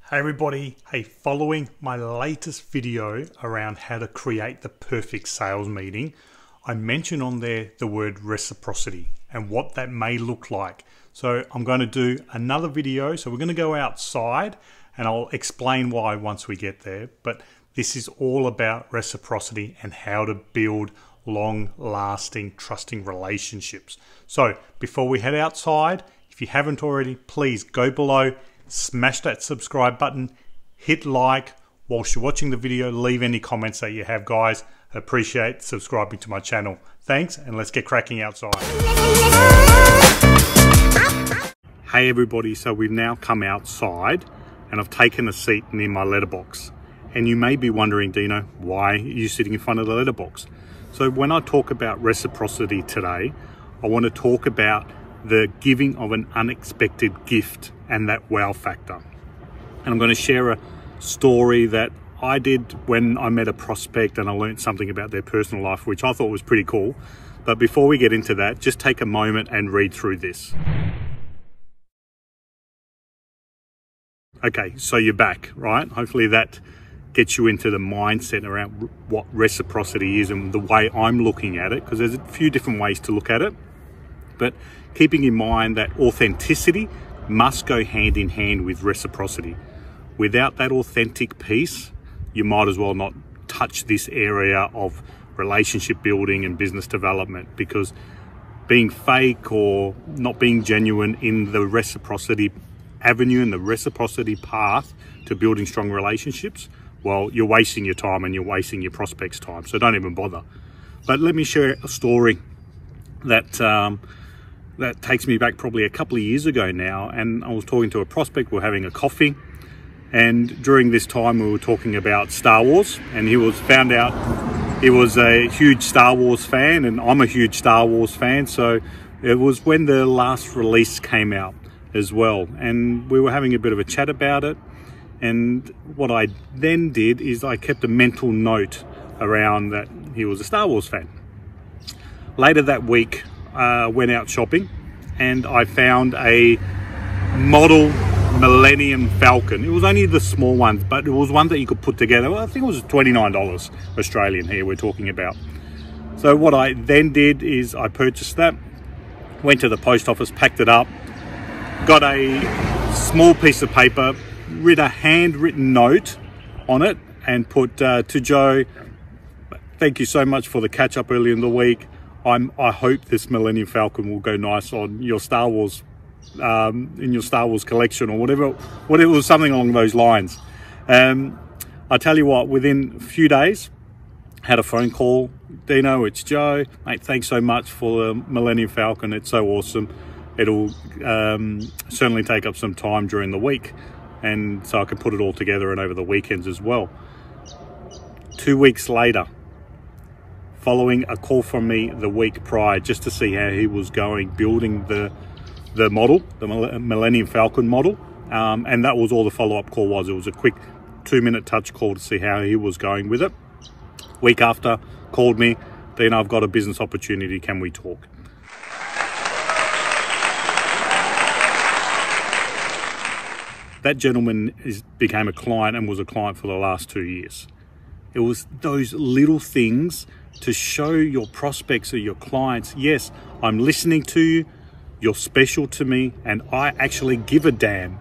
Hey everybody, hey, following my latest video around how to create the perfect sales meeting, I mentioned on there the word reciprocity and what that may look like. So I'm going to do another video. So we're going to go outside and I'll explain why once we get there. But this is all about reciprocity and how to build long-lasting, trusting relationships. So before we head outside, if you haven't already, please go below, smash that subscribe button, hit like. Whilst you're watching the video, leave any comments that you have, guys. I appreciate subscribing to my channel. Thanks, and let's get cracking outside. Hey everybody, so we've now come outside and I've taken a seat near my letterbox. And you may be wondering, Dino, why are you sitting in front of the letterbox? So when I talk about reciprocity today, I want to talk about the giving of an unexpected gift and that wow factor. And I'm going to share a story that I did when I met a prospect and I learned something about their personal life, which I thought was pretty cool. But before we get into that, just take a moment and read through this. Okay, so you're back, right? Hopefully that gets you into the mindset around what reciprocity is and the way I'm looking at it, because there's a few different ways to look at it. But keeping in mind that authenticity must go hand in hand with reciprocity. Without that authentic piece, you might as well not touch this area of relationship building and business development, because being fake or not being genuine in the reciprocity avenue and the reciprocity path to building strong relationships, well, you're wasting your time and you're wasting your prospects' time. So don't even bother. But let me share a story that takes me back probably a couple of years ago now. And I was talking to a prospect, we're having a coffee. And during this time we were talking about Star Wars, and he found out he was a huge Star Wars fan, and I'm a huge Star Wars fan. So it was when the last release came out as well. And we were having a bit of a chat about it. And what I then did is I kept a mental note around that he was a Star Wars fan. Later that week, went out shopping and I found a model Millennium Falcon. It was only the small ones, but it was one that you could put together. Well, I think it was $29 Australian here we're talking about. So what I then did is I purchased that, went to the post office, packed it up, got a small piece of paper, wrote a handwritten note on it and put to Joe, thank you so much for the catch up early in the week. I hope this Millennium Falcon will go nice on your Star Wars, in your Star Wars collection or whatever it was, something along those lines. I tell you what, within a few days, had a phone call. Dino, it's Joe. Mate, thanks so much for the Millennium Falcon. It's so awesome. It'll certainly take up some time during the week, and so I can put it all together and over the weekends as well. 2 weeks later, following a call from me the week prior just to see how he was going building the model, the Millennium Falcon model, and that was all the follow-up call was. It was a quick 2-minute touch call to see how he was going with it. Week after, called me, Dino, I've got a business opportunity, can we talk? That gentleman became a client and was a client for the last 2 years. It was those little things to show your prospects or your clients, yes, I'm listening to you, you're special to me, and I actually give a damn.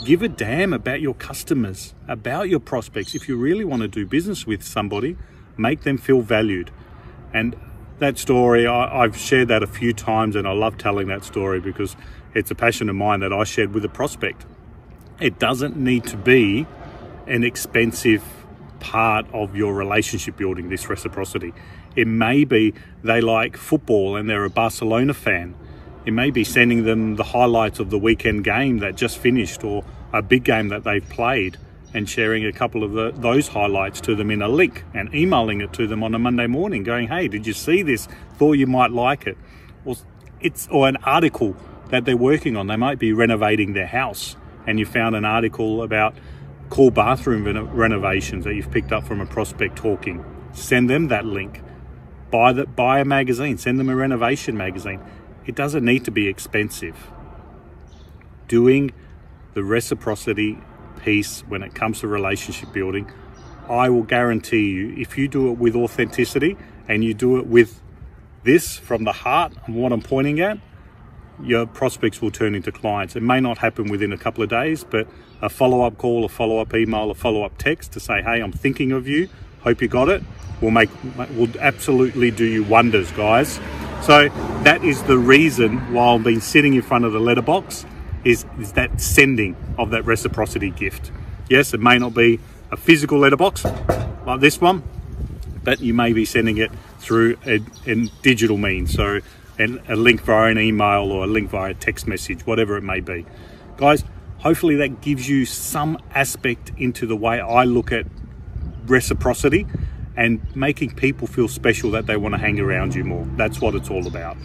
Give a damn about your customers, about your prospects. If you really want to do business with somebody, make them feel valued. And that story, I've shared that a few times, and I love telling that story because it's a passion of mine that I shared with a prospect. It doesn't need to be an expensive part of your relationship building, this reciprocity. It may be they like football and they're a Barcelona fan. It may be sending them the highlights of the weekend game that just finished or a big game that they've played and sharing a couple of those highlights to them in a link and emailing it to them on a Monday morning going, hey, did you see this? Thought you might like it. Or an article that they're working on. They might be renovating their house and you found an article about cool bathroom renovations that you've picked up from a prospect talking. Send them that link. Buy a magazine. Send them a renovation magazine. It doesn't need to be expensive. Doing the reciprocity piece when it comes to relationship building. I will guarantee you, if you do it with authenticity and you do it with this from the heart and what I'm pointing at, your prospects will turn into clients. It may not happen within a couple of days, but a follow-up call, a follow-up email, a follow-up text to say, hey, I'm thinking of you, hope you got it, will absolutely do you wonders, guys. So that is the reason why I've been sitting in front of the letterbox, is that sending of that reciprocity gift. Yes, it may not be a physical letterbox like this one, but you may be sending it through a digital means. So a link via an email or a link via a text message, whatever it may be. Guys, hopefully that gives you some aspect into the way I look at reciprocity and making people feel special, that they want to hang around you more. That's what it's all about.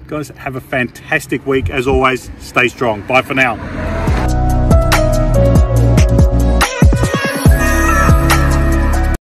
Guys, have a fantastic week. As always, stay strong. Bye for now.